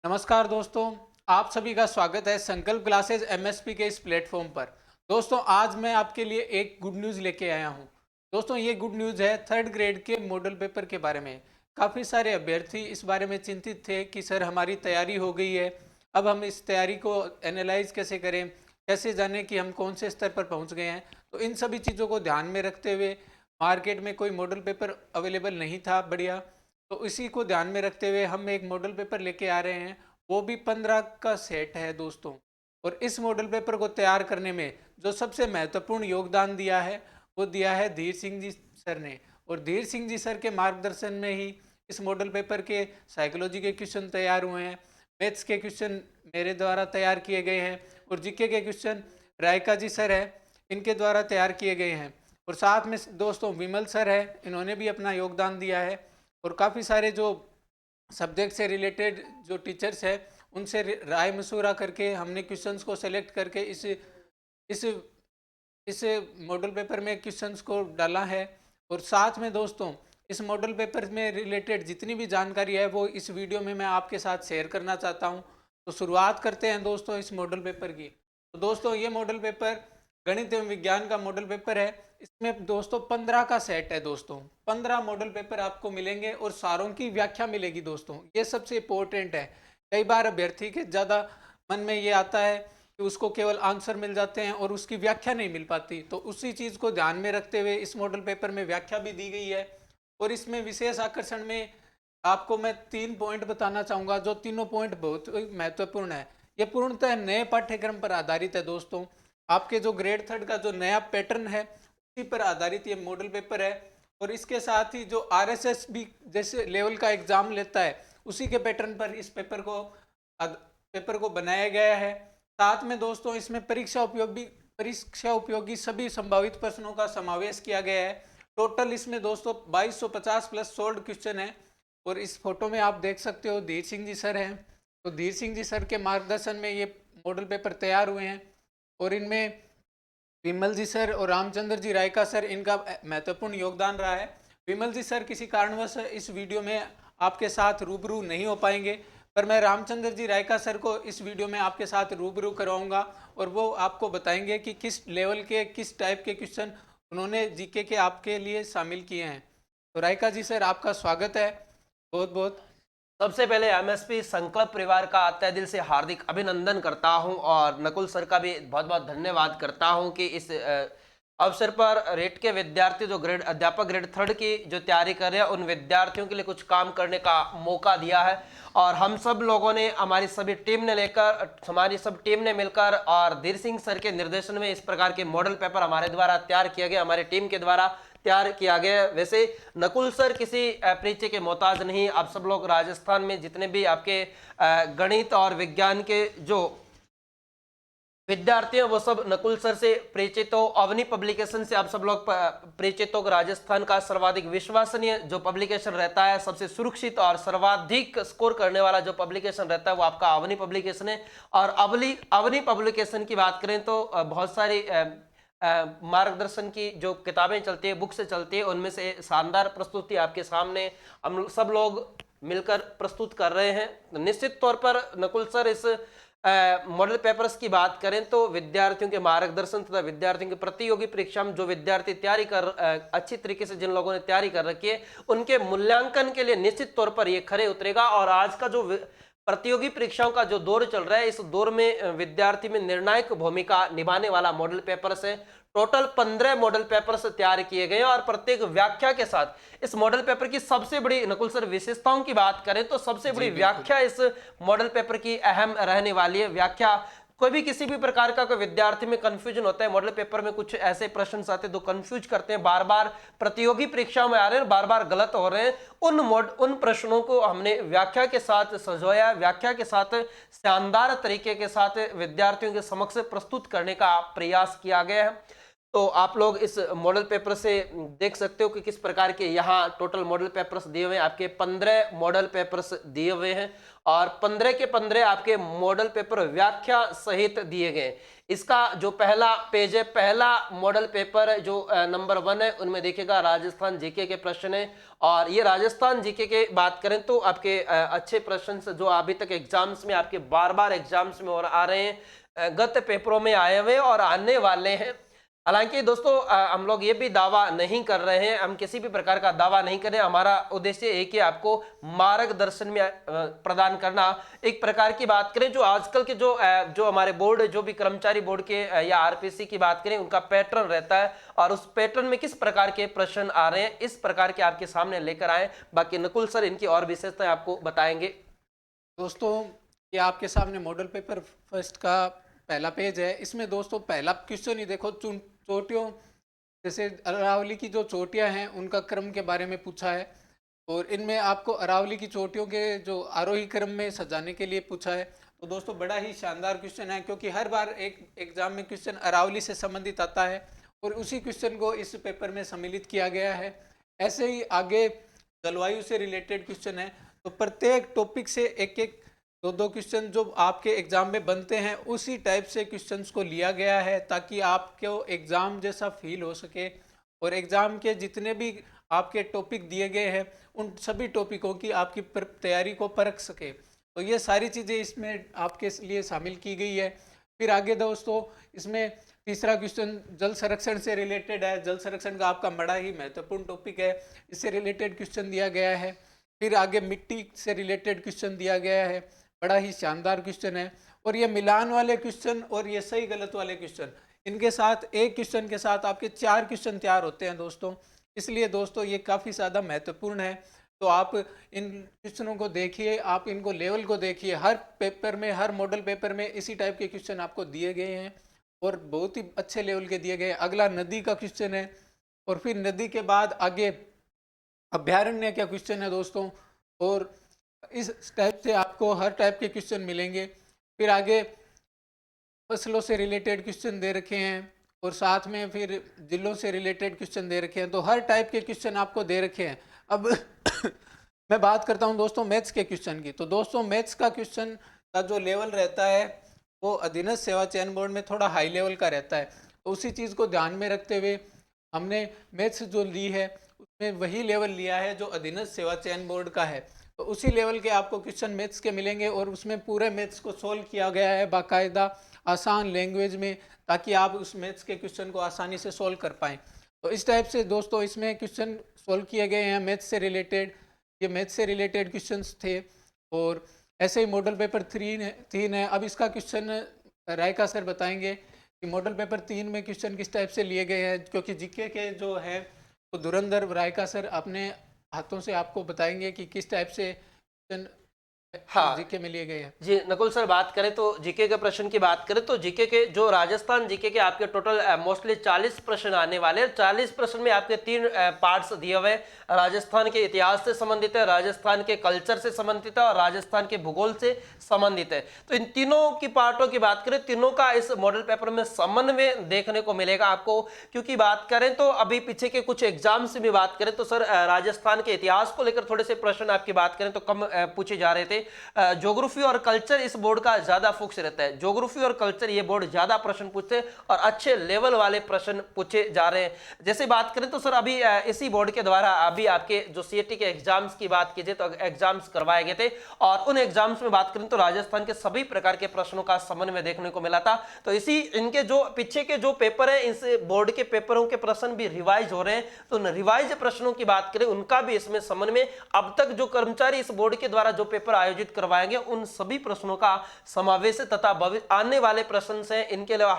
नमस्कार दोस्तों, आप सभी का स्वागत है संकल्प क्लासेस एमएसपी के इस प्लेटफॉर्म पर। दोस्तों, आज मैं आपके लिए एक गुड न्यूज़ लेके आया हूं। दोस्तों, ये गुड न्यूज़ है थर्ड ग्रेड के मॉडल पेपर के बारे में। काफ़ी सारे अभ्यर्थी इस बारे में चिंतित थे कि सर हमारी तैयारी हो गई है, अब हम इस तैयारी को एनालाइज कैसे करें, कैसे जानें कि हम कौन से स्तर पर पहुँच गए हैं। तो इन सभी चीज़ों को ध्यान में रखते हुए मार्केट में कोई मॉडल पेपर अवेलेबल नहीं था बढ़िया, तो इसी को ध्यान में रखते हुए हम एक मॉडल पेपर लेके आ रहे हैं। वो भी 15 का सेट है दोस्तों। और इस मॉडल पेपर को तैयार करने में जो सबसे महत्वपूर्ण योगदान दिया है वो दिया है धीर सिंह जी सर ने। और धीर सिंह जी सर के मार्गदर्शन में ही इस मॉडल पेपर के साइकोलॉजी के क्वेश्चन तैयार हुए हैं, मैथ्स के क्वेश्चन मेरे द्वारा तैयार किए गए हैं, और जीके के क्वेश्चन रायका जी सर है इनके द्वारा तैयार किए गए हैं। और साथ में दोस्तों विमल सर है, इन्होंने भी अपना योगदान दिया है। और काफ़ी सारे जो सब्जेक्ट से रिलेटेड जो टीचर्स हैं उनसे राय मशवरा करके हमने क्वेश्चंस को सेलेक्ट करके इस इस मॉडल पेपर में क्वेश्चंस को डाला है। और साथ में दोस्तों इस मॉडल पेपर में रिलेटेड जितनी भी जानकारी है वो इस वीडियो में मैं आपके साथ शेयर करना चाहता हूं। तो शुरुआत करते हैं दोस्तों इस मॉडल पेपर की। तो दोस्तों ये मॉडल पेपर गणित एवं विज्ञान का मॉडल पेपर है। इसमें दोस्तों 15 का सेट है दोस्तों, 15 मॉडल पेपर आपको मिलेंगे और सारों की व्याख्या मिलेगी दोस्तों, ये सबसे इम्पोर्टेंट है। कई बार अभ्यर्थी के ज़्यादा मन में ये आता है कि उसको केवल आंसर मिल जाते हैं और उसकी व्याख्या नहीं मिल पाती, तो उसी चीज़ को ध्यान में रखते हुए इस मॉडल पेपर में व्याख्या भी दी गई है। और इसमें विशेष आकर्षण में आपको मैं 3 पॉइंट बताना चाहूँगा, जो तीनों पॉइंट बहुत महत्वपूर्ण है। ये पूर्णतः नए पाठ्यक्रम पर आधारित है दोस्तों। आपके जो ग्रेड थर्ड का जो नया पैटर्न है उसी पर आधारित ये मॉडल पेपर है। और इसके साथ ही जो आरएसएस भी जैसे लेवल का एग्जाम लेता है उसी के पैटर्न पर इस पेपर को बनाया गया है। साथ में दोस्तों इसमें परीक्षा उपयोगी सभी संभावित प्रश्नों का समावेश किया गया है। टोटल इसमें दोस्तों 2250 प्लस सोल्ड क्वेश्चन है। और इस फोटो में आप देख सकते हो धीर सिंह जी सर हैं। तो धीर सिंह जी सर के मार्गदर्शन में ये मॉडल पेपर तैयार हुए हैं। और इनमें विमल जी सर और रामचंद्र जी रायका सर, इनका महत्वपूर्ण योगदान रहा है। विमल जी सर किसी कारणवश इस वीडियो में आपके साथ रूबरू नहीं हो पाएंगे, पर मैं रामचंद्र जी रायका सर को इस वीडियो में आपके साथ रूबरू कराऊंगा और वो आपको बताएंगे कि किस लेवल के किस टाइप के क्वेश्चन उन्होंने जीके के आपके लिए शामिल किए हैं। तो रायका जी सर, आपका स्वागत है बहुत बहुत। सबसे पहले एमएसपी संकल्प परिवार का तहे दिल से हार्दिक अभिनंदन करता हूं और नकुल सर का भी बहुत बहुत धन्यवाद करता हूं कि इस अवसर पर रेट के विद्यार्थी जो अध्यापक ग्रेड थर्ड की जो तैयारी कर रहे हैं उन विद्यार्थियों के लिए कुछ काम करने का मौका दिया है। और हम सब लोगों ने हमारी सब टीम ने मिलकर और धीर सिंह सर के निर्देशन में इस प्रकार के मॉडल पेपर हमारे द्वारा तैयार किया गया, हमारी टीम के द्वारा तैयार किया गया। वैसे नकुल सर किसी परिचय के मोहताज नहीं। आप सब लोग राजस्थान में जितने भी आपके गणित और विज्ञान के जो विद्यार्थी हैं वो सब नकुल सर से परिचित हो। अवनी पब्लिकेशन से आप सब लोग परिचित हो। राजस्थान का सर्वाधिक विश्वसनीय जो पब्लिकेशन रहता है, सबसे सुरक्षित और सर्वाधिक स्कोर करने वाला जो पब्लिकेशन रहता है वो आपका अवनी पब्लिकेशन है। और अवनी पब्लिकेशन की बात करें तो बहुत सारी मार्गदर्शन की जो किताबें चलती है, बुक्स चलती है, उनमें से शानदार प्रस्तुति आपके सामने हम सब लोग मिलकर प्रस्तुत कर रहे हैं। निश्चित तौर पर नकुल सर इस मॉडल पेपर्स की बात करें तो विद्यार्थियों के मार्गदर्शन तथा विद्यार्थियों की प्रतियोगी परीक्षा में जो विद्यार्थी अच्छी तरीके से जिन लोगों ने तैयारी कर रखी है उनके मूल्यांकन के लिए निश्चित तौर पर ये खरे उतरेगा। और आज का जो प्रतियोगी परीक्षाओं का जो दौर चल रहा है, इस दौर में विद्यार्थी में निर्णायक भूमिका निभाने वाला मॉडल पेपर्स है। टोटल 15 मॉडल पेपर्स तैयार किए गए और प्रत्येक व्याख्या के साथ इस मॉडल पेपर की सबसे बड़ी नकुल सर विशेषताओं की बात करें तो सबसे बड़ी व्याख्या इस मॉडल पेपर की अहम रहने वाली है। व्याख्या कोई भी किसी भी प्रकार का कोई विद्यार्थी में कंफ्यूजन होता है, मॉडल पेपर में कुछ ऐसे प्रश्न आते हैं तो कंफ्यूज करते हैं, बार बार प्रतियोगी परीक्षाओं में आ रहे हैं, बार बार गलत हो रहे हैं, उन प्रश्नों को हमने व्याख्या के साथ सजोया, व्याख्या के साथ शानदार तरीके के साथ विद्यार्थियों के समक्ष प्रस्तुत करने का प्रयास किया गया है। तो आप लोग इस मॉडल पेपर से देख सकते हो कि किस प्रकार के यहाँ टोटल मॉडल पेपर्स दिए हुए हैं। आपके 15 मॉडल पेपर्स दिए हुए हैं और 15 के 15 आपके मॉडल पेपर व्याख्या सहित दिए गए। इसका जो पहला पेज है, पहला मॉडल पेपर जो नंबर 1 है, उनमें देखिएगा राजस्थान जीके के प्रश्न है। और ये राजस्थान जीके के बात करें तो आपके अच्छे प्रश्न जो अभी तक एग्जाम्स में आपके बार बार एग्जाम्स में और आ रहे हैं, गत पेपरों में आए हुए और आने वाले हैं। हालांकि दोस्तों हम लोग ये भी दावा नहीं कर रहे हैं, हम किसी भी प्रकार का दावा नहीं कर रहे हैं। हमारा उद्देश्य एक ही, आपको मार्गदर्शन में प्रदान करना। एक प्रकार की बात करें जो आजकल के जो हमारे बोर्ड, जो भी कर्मचारी बोर्ड के या आरपीसी की बात करें, उनका पैटर्न रहता है और उस पैटर्न में किस प्रकार के प्रश्न आ रहे हैं, इस प्रकार के आपके सामने लेकर आए। बाकी नकुल सर इनकी और विशेषताएं आपको बताएंगे। दोस्तों ये आपके सामने मॉडल पेपर फर्स्ट का पहला पेज है। इसमें दोस्तों पहला क्वेश्चन ही देखो, चोटियों जैसे अरावली की जो चोटियां हैं उनका क्रम के बारे में पूछा है और इनमें आपको अरावली की चोटियों के जो आरोही क्रम में सजाने के लिए पूछा है। तो दोस्तों बड़ा ही शानदार क्वेश्चन है, क्योंकि हर बार एक एग्जाम में क्वेश्चन अरावली से संबंधित आता है और उसी क्वेश्चन को इस पेपर में सम्मिलित किया गया है। ऐसे ही आगे जलवायु से रिलेटेड क्वेश्चन है, तो प्रत्येक टॉपिक से एक एक दो क्वेश्चन जो आपके एग्जाम में बनते हैं उसी टाइप से क्वेश्चंस को लिया गया है, ताकि आपको एग्जाम जैसा फील हो सके और एग्जाम के जितने भी आपके टॉपिक दिए गए हैं उन सभी टॉपिकों की आपकी तैयारी को परख सके। तो ये सारी चीज़ें इसमें आपके लिए शामिल की गई है। फिर आगे दोस्तों इसमें तीसरा क्वेश्चन जल संरक्षण से रिलेटेड है। जल संरक्षण का आपका बड़ा ही महत्वपूर्ण टॉपिक है, इससे रिलेटेड क्वेश्चन दिया गया है। फिर आगे मिट्टी से रिलेटेड क्वेश्चन दिया गया है, बड़ा ही शानदार क्वेश्चन है। और ये मिलान वाले क्वेश्चन और ये सही गलत वाले क्वेश्चन, इनके साथ एक क्वेश्चन के साथ आपके 4 क्वेश्चन तैयार होते हैं दोस्तों। इसलिए दोस्तों ये काफ़ी ज़्यादा महत्वपूर्ण है। तो आप इन क्वेश्चनों को देखिए, आप इनको लेवल को देखिए। हर पेपर में, हर मॉडल पेपर में इसी टाइप के क्वेश्चन आपको दिए गए हैं और बहुत ही अच्छे लेवल के दिए गए हैं। अगला नदी का क्वेश्चन है और फिर नदी के बाद आगे अभ्यारण्य का क्वेश्चन है दोस्तों। और इस टाइप से आपको हर टाइप के क्वेश्चन मिलेंगे। फिर आगे फसलों से रिलेटेड क्वेश्चन दे रखे हैं और साथ में फिर जिलों से रिलेटेड क्वेश्चन दे रखे हैं। तो हर टाइप के क्वेश्चन आपको दे रखे हैं। अब मैं बात करता हूं दोस्तों मैथ्स के क्वेश्चन की। तो दोस्तों मैथ्स का क्वेश्चन का जो लेवल रहता है वो अधीनस्थ सेवा चयन बोर्ड में थोड़ा हाई लेवल का रहता है। तो उसी चीज़ को ध्यान में रखते हुए हमने मैथ्स जो ली है उसमें वही लेवल लिया है जो अधीनस्थ सेवा चयन बोर्ड का है। तो उसी लेवल के आपको क्वेश्चन मैथ्स के मिलेंगे और उसमें पूरे मैथ्स को सोल्व किया गया है बाकायदा आसान लैंग्वेज में, ताकि आप उस मैथ्स के क्वेश्चन को आसानी से सोल्व कर पाएँ। तो इस टाइप से दोस्तों इसमें क्वेश्चन सोल्व किए गए हैं मैथ्स से रिलेटेड। ये मैथ्स से रिलेटेड क्वेश्चंस थे। और ऐसे ही मॉडल पेपर 3 है। अब इसका क्वेश्चन रायका सर बताएंगे कि मॉडल पेपर 3 में क्वेश्चन किस टाइप से लिए गए हैं, क्योंकि जीके के जो है तो धुरंधर रायका सर अपने हाथों से आपको बताएंगे कि किस टाइप से क्वेश्चन हाँ जीके में लिए गए हैं। जी नकुल सर, बात करें तो जीके के प्रश्न की बात करें तो जीके के जो राजस्थान जीके के आपके टोटल मोस्टली 40 प्रश्न आने वाले हैं। 40 प्रश्न में आपके 3 पार्ट्स दिए हुए हैं। राजस्थान के इतिहास से संबंधित है, राजस्थान के कल्चर से संबंधित है और राजस्थान के भूगोल से संबंधित है। तो इन तीनों की पार्टों की बात करें, तीनों का इस मॉडल पेपर में समन्वय देखने को मिलेगा आपको। क्योंकि बात करें तो अभी पीछे के कुछ एग्जाम से भी बात करें तो सर राजस्थान के इतिहास को लेकर थोड़े से प्रश्न आपकी बात करें तो कम पूछे जा रहे थे। ज्योग्राफी और कल्चर इस बोर्ड का ज्यादा फोकस रहता है। ज्योग्राफी और कल्चर ये बोर्ड ज्यादा प्रश्न पूछते हैं और अच्छे लेवल वाले प्रश्न पूछे जा रहे हैं। जैसे बात करें तो सर अभी इसी बोर्ड के द्वारा अभी आपके जो सीएटी के एग्जाम्स की बात कीजिए तो एग्जाम्स करवाए गए थे और उन एग्जाम्स में बात करें तो राजस्थान के सभी प्रकार के प्रश्नों का समन्वय देखने को मिला था। तो इसी इनके जो पीछे के जो पेपर है, इस बोर्ड के पेपरों के प्रश्न भी रिवाइज हो रहे हैं। तो रिवाइज प्रश्नों की बात करें उनका भी इसमें समन्वय, अब तक जो कर्मचारी इस बोर्ड के द्वारा जो पेपर आयोजित करवाएंगे उन सभी प्रश्नों का समावेश तथा आने वाले प्रश्न से इनके अलावा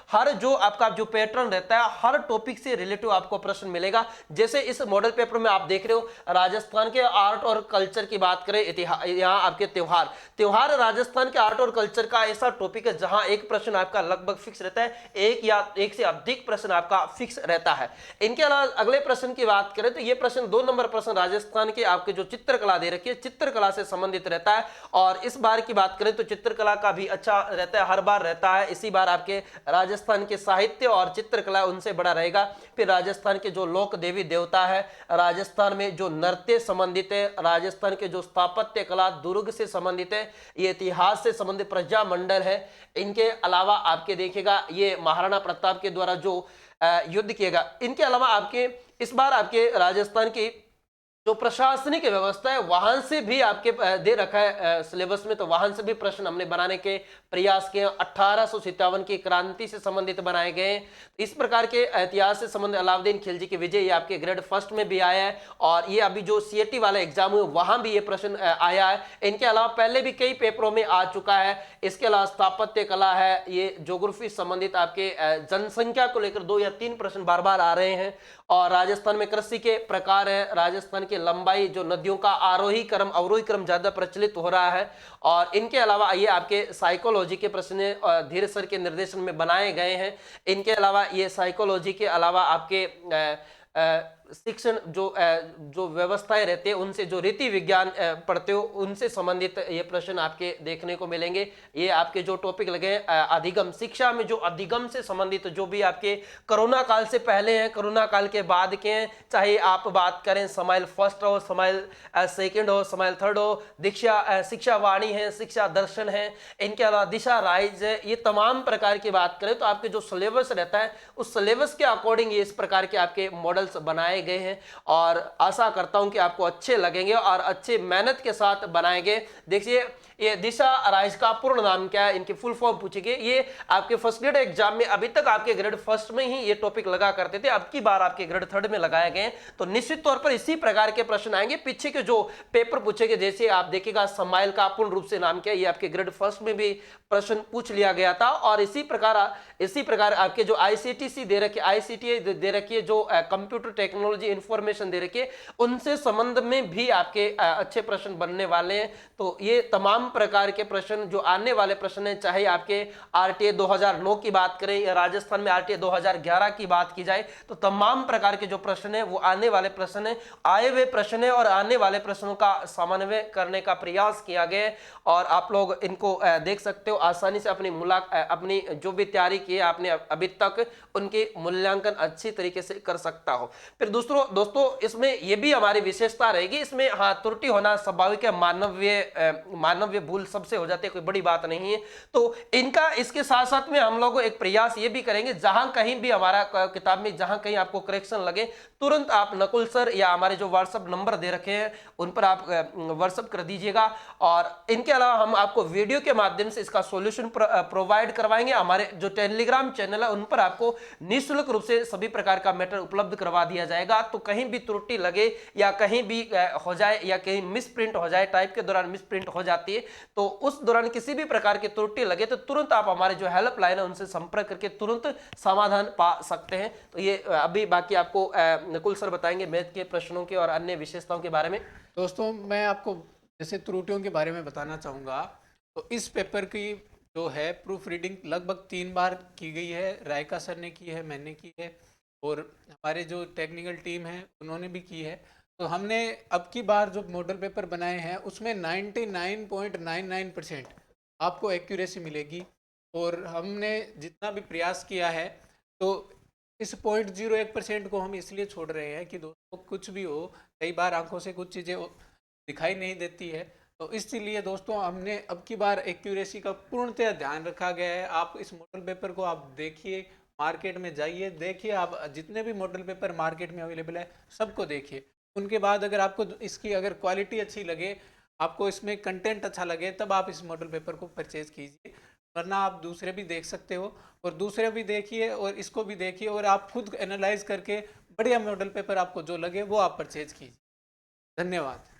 हर जो आपका जो पैटर्न रहता है हर टॉपिक से रिलेटिव आपको प्रश्न मिलेगा। जैसे इस मॉडल पेपर में आप देख रहे हो राजस्थान के आर्ट और कल्चर की बात करें, इतिहास, यहाँ आपके त्योहार राजस्थान के आर्ट और कल्चर का ऐसा टॉपिक है जहां एक प्रश्न आपका लगभग फिक्स रहता है, एक या एक से अधिक प्रश्न आपका फिक्स रहता है। इनके अलावा अगले प्रश्न की बात करें तो ये प्रश्न 2 नंबर प्रश्न राजस्थान के आपके जो चित्रकला दे रखी है, चित्रकला से संबंधित रहता है। और इस बार की बात करें तो चित्रकला का भी अच्छा रहता है, हर बार रहता है। इसी बार आपके राजस्थान के साहित्य और चित्रकला उनसे बड़ा रहेगा। फिर राजस्थान के जो लोक देवी देवता है, राजस्थान में जो नृत्य संबंधित है, राजस्थान के जो स्थापत्य कला दुर्ग से संबंधित है, ये इतिहास से संबंधित प्रजा मंडल है, इनके अलावा आपके देखिएगा ये महाराणा प्रताप के द्वारा जो युद्ध किएगा, इनके अलावा आपके इस बार आपके राजस्थान की जो प्रशासनिक व्यवस्था है वहां से भी आपके दे रखा है सिलेबस में, तो वहां से भी प्रश्न हमने बनाने के प्रयास किए। 1857 की क्रांति से संबंधित बनाए गए। इस प्रकार के इतिहास से संबंधित अलाउद्दीन खिलजी की विजय ये आपके ग्रेड फर्स्ट में भी आया है, और ये अभी जो सीएटी वाला एग्जाम हुआ वहां भी ये प्रश्न आया है। इनके अलावा पहले भी कई पेपरों में आ चुका है। इसके अलावा स्थापत्य कला है, ये ज्योग्राफी संबंधित आपके जनसंख्या को लेकर 2 या 3 प्रश्न बार बार आ रहे हैं। और राजस्थान में कृषि के प्रकार है, राजस्थान की लंबाई, जो नदियों का आरोही क्रम अवरोही क्रम ज्यादा प्रचलित हो रहा है। और इनके अलावा ये आपके साइकोलॉजी के प्रश्न धीरे सर के निर्देशन में बनाए गए हैं। इनके अलावा ये साइकोलॉजी के अलावा आपके शिक्षण जो व्यवस्थाएं रहती है उनसे, जो रीति विज्ञान पढ़ते हो उनसे संबंधित ये प्रश्न आपके देखने को मिलेंगे। ये आपके जो टॉपिक लगे अधिगम, शिक्षा में जो अधिगम से संबंधित जो भी आपके कोरोना काल से पहले हैं, कोरोना काल के बाद के हैं, चाहे आप बात करें समाइल फर्स्ट हो, समाइल सेकंड हो, समाइल थर्ड हो, दीक्षा शिक्षा वाणी है, शिक्षा दर्शन है, इनके अलावा दिशा राइज है, ये तमाम प्रकार की बात करें तो आपके जो सिलेबस रहता है उस सिलेबस के अकॉर्डिंग ये इस प्रकार के आपके मॉडल्स बनाए गए हैं। और आशा करता हूं कि आपको अच्छे लगेंगे और अच्छे मेहनत के साथ बनाए गए। देखिए ये दिशा राइज का पूर्ण नाम क्या है, इनकी फुल फॉर्म पूछेगी। ये आपके फर्स्ट ग्रेड एग्जाम में अभी तक आपके ग्रेड फर्स्ट में ही ये टॉपिक लगा करते थे, अब की बार आपके ग्रेड थर्ड में लगाए गए। तो निश्चित तौर पर इसी प्रकार के प्रश्न आएंगे। पीछे के जो पेपर पूछेंगे, जैसे आप देखिएगा समाइल का पूर्ण रूप से नाम क्या है, ये आपके ग्रेड फर्स्ट में भी प्रश्न पूछ लिया गया था। और इसी प्रकार आपके जो आईसीटीसी दे रखी, आईसीटी दे रखी है, जो कंप्यूटर टेक्नोलॉजी इंफॉर्मेशन दे रखी है, उनसे संबंध में भी आपके अच्छे प्रश्न बनने वाले हैं। तो ये तमाम प्रकार के प्रश्न जो आने वाले प्रश्न हैं, चाहे आपके आरटीए 2009 की बात करें या राजस्थान में आरटीए 2011 की बात की जाए, तो तमाम प्रकार के जो प्रश्न हैं वो आने वाले प्रश्न हैं, आए हुए प्रश्न हैं, और आने वाले प्रश्नों का समन्वय करने का प्रयास किया गया है। और आप लोग इनको देख सकते हो आसानी से अपनी जो भी तैयारी की है आपने अभी तक, उनके मूल्यांकन अच्छी तरीके से कर सकता हो। फिर दोस्तों इसमें यह भी हमारी विशेषता रहेगी, इसमें हाँ त्रुटि होना स्वाभाविक है, मानवीय भूल सबसे हो जाती है, कोई बड़ी बात नहीं है। तो इनका इसके साथ साथ में हम लोग एक प्रयास ये भी करेंगे, जहां कहीं भी हमारा किताब में जहां कहीं आपको करेक्शन लगे, तुरंत आप नकुल सर या हमारे जो व्हाट्सएप नंबर दे रखे हैं उन पर आप व्हाट्सएप कर दीजिएगा। और इनके अलावा हम आपको वीडियो के माध्यम से इसका सॉल्यूशन प्रोवाइड करवाएंगे। हमारे जो टेलीग्राम चैनल है उन पर आपको निःशुल्क रूप से सभी प्रकार का मैटर उपलब्ध करवा दिया जाएगा। तो कहीं भी त्रुटि लगे या कहीं भी हो जाए या कहीं मिस प्रिंट हो जाए, टाइप के दौरान मिस प्रिंट हो जाती है, तो उस दौरान किसी भी प्रकार की त्रुटि लगे तो तुरंत आप हमारे जो हेल्पलाइन है उनसे संपर्क करके तुरंत समाधान पा सकते हैं। तो ये अभी बाकी आपको नकुल सर बताएंगे मैथ के प्रश्नों के और अन्य विशेषताओं के बारे में। दोस्तों मैं आपको जैसे त्रुटियों के बारे में बताना चाहूँगा। तो इस पेपर की जो है प्रूफ रीडिंग लगभग 3 बार की गई है, रायका सर ने की है, मैंने की है, और हमारे जो टेक्निकल टीम है उन्होंने भी की है। तो हमने अब की बार जो मॉडल पेपर बनाए हैं उसमें 99.99% आपको एक्यूरेसी मिलेगी। और हमने जितना भी प्रयास किया है, तो इस 0.01% को हम इसलिए छोड़ रहे हैं कि दोस्तों कुछ भी हो, कई बार आंखों से कुछ चीज़ें दिखाई नहीं देती है, तो इसलिए दोस्तों हमने अब की बार एक्यूरेसी का पूर्णतः ध्यान रखा गया है। आप इस मॉडल पेपर को आप देखिए, मार्केट में जाइए, देखिए, आप जितने भी मॉडल पेपर मार्केट में अवेलेबल है सबको देखिए। उनके बाद अगर आपको इसकी अगर क्वालिटी अच्छी लगे, आपको इसमें कंटेंट अच्छा लगे, तब आप इस मॉडल पेपर को परचेज कीजिए, वरना आप दूसरे भी देख सकते हो और दूसरे भी देखिए और इसको भी देखिए, और आप खुद एनालाइज करके बढ़िया मॉडल पेपर आपको जो लगे वो आप परचेज कीजिए। धन्यवाद।